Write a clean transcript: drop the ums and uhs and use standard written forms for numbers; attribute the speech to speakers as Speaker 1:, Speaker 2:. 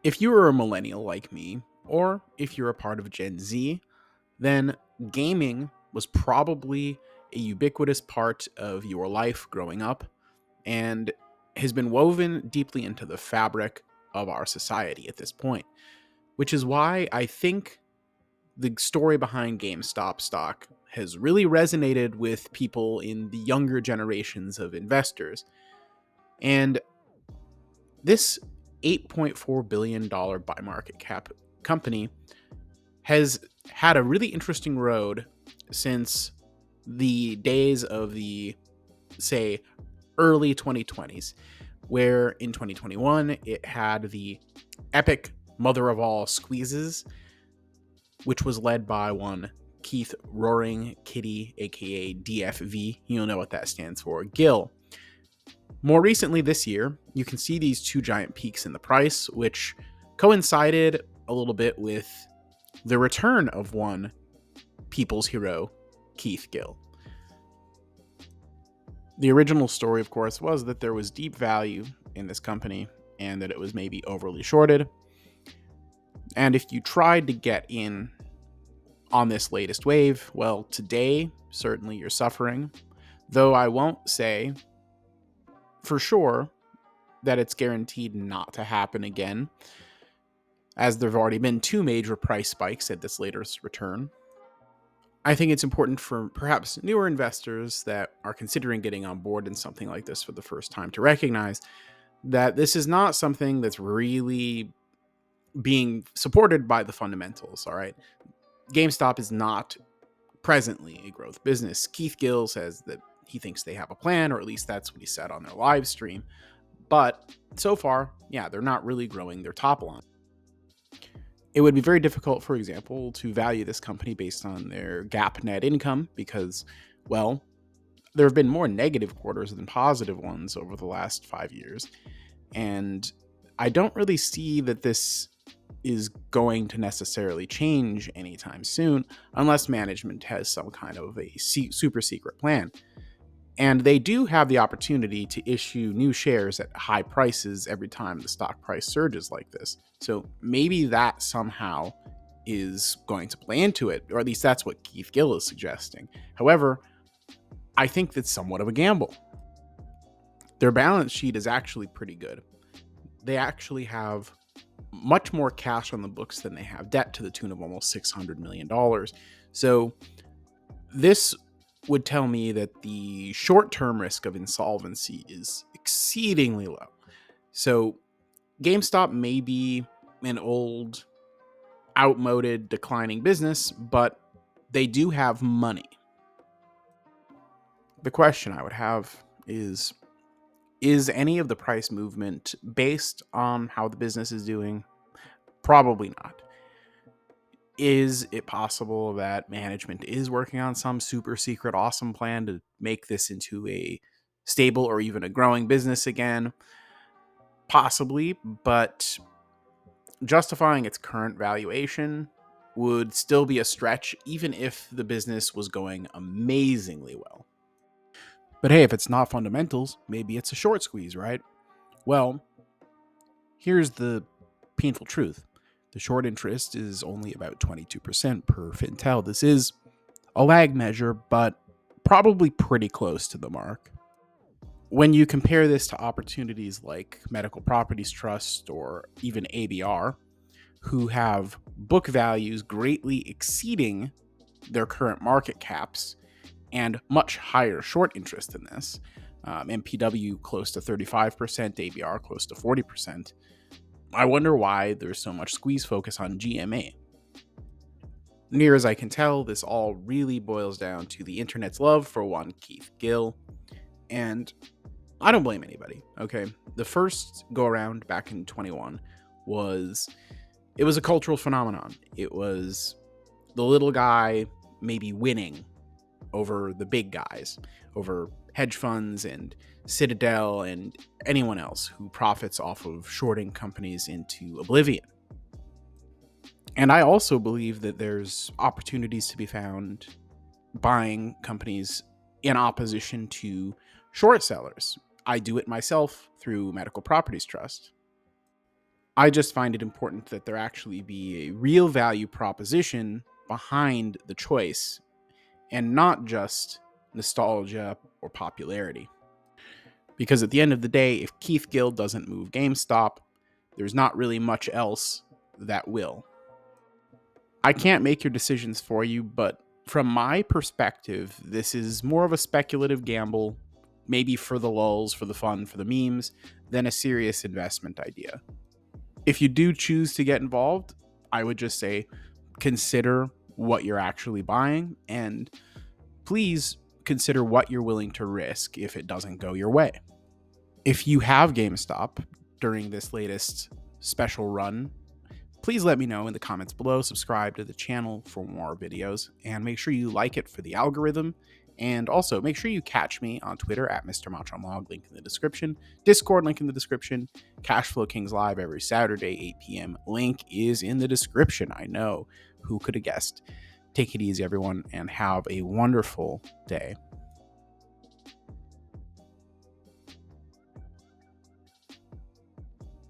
Speaker 1: If you are a millennial like me, or if you're a part of Gen Z, then gaming was probably a ubiquitous part of your life growing up and has been woven deeply into the fabric of our society at this point, which is why I think the story behind GameStop stock has really resonated with people in the younger generations of investors. And this $8.4 billion buy market cap company has had a really interesting road since the days of the, say, early 2020s, where in 2021 it had the epic mother of all squeezes, which was led by one Keith Roaring Kitty, aka DFV. You'll know what that stands for, Gill. More recently this year, you can see these two giant peaks in the price, which coincided a little bit with the return of one people's hero, Keith Gill. The original story, of course, was that there was deep value in this company and that it was maybe overly shorted. And if you tried to get in on this latest wave, well, today, certainly you're suffering. Though I won't say for sure that it's guaranteed not to happen again, as there have already been two major price spikes at this latest return. I think it's important for perhaps newer investors that are considering getting on board in something like this for the first time to recognize that this is not something that's really being supported by the fundamentals, all right? GameStop is not presently a growth business. Keith Gill says that he thinks they have a plan, or at least that's what he said on their live stream. But so far, yeah, they're not really growing their top line. It would be very difficult, for example, to value this company based on their GAAP net income because, well, there have been more negative quarters than positive ones over the last 5 years. And I don't really see that this is going to necessarily change anytime soon unless management has some kind of a super secret plan. And they do have the opportunity to issue new shares at high prices every time the stock price surges like this. So maybe that somehow is going to play into it, or at least that's what Keith Gill is suggesting. However, I think that's somewhat of a gamble. Their balance sheet is actually pretty good. They actually have much more cash on the books than they have debt, to the tune of almost $600 million. So this would tell me that the short-term risk of insolvency is exceedingly low. So GameStop may be an old, outmoded, declining business, but they do have money. The question I would have is any of the price movement based on how the business is doing? Probably not. Is it possible that management is working on some super secret awesome plan to make this into a stable or even a growing business again? Possibly, but justifying its current valuation would still be a stretch, even if the business was going amazingly well. But hey, if it's not fundamentals, maybe it's a short squeeze, right? Well, here's the painful truth. The short interest is only about 22% per Fintel. This is a lag measure, but probably pretty close to the mark. When you compare this to opportunities like Medical Properties Trust or even ABR, who have book values greatly exceeding their current market caps and much higher short interest than this, MPW close to 35%, ABR close to 40%, I wonder why there's so much squeeze focus on GME. Near as I can tell, this all really boils down to the internet's love for one Keith Gill, and I don't blame anybody, okay? The first go-around back in 21 was a cultural phenomenon. It was the little guy maybe winning over the big guys, over hedge funds and Citadel and anyone else who profits off of shorting companies into oblivion. And I also believe that there's opportunities to be found buying companies in opposition to short sellers. I do it myself through Medical Properties Trust. I just find it important that there actually be a real value proposition behind the choice and not just nostalgia or popularity. Because at the end of the day, if Keith Gill doesn't move GameStop, there's not really much else that will. I can't make your decisions for you, but from my perspective, this is more of a speculative gamble, maybe for the lulz, for the fun, for the memes, than a serious investment idea. If you do choose to get involved, I would just say consider what you're actually buying, and please consider what you're willing to risk if it doesn't go your way. If you have GameStop during this latest special run, please let me know in the comments below. Subscribe to the channel for more videos, and make sure you like it for the algorithm. And also make sure you catch me on Twitter at Mr. Machomog, link in the description, Discord link in the description, Cashflow Kings live every Saturday, 8 p.m. link is in the description. I know, who could have guessed? Take it easy, everyone, and have a wonderful day.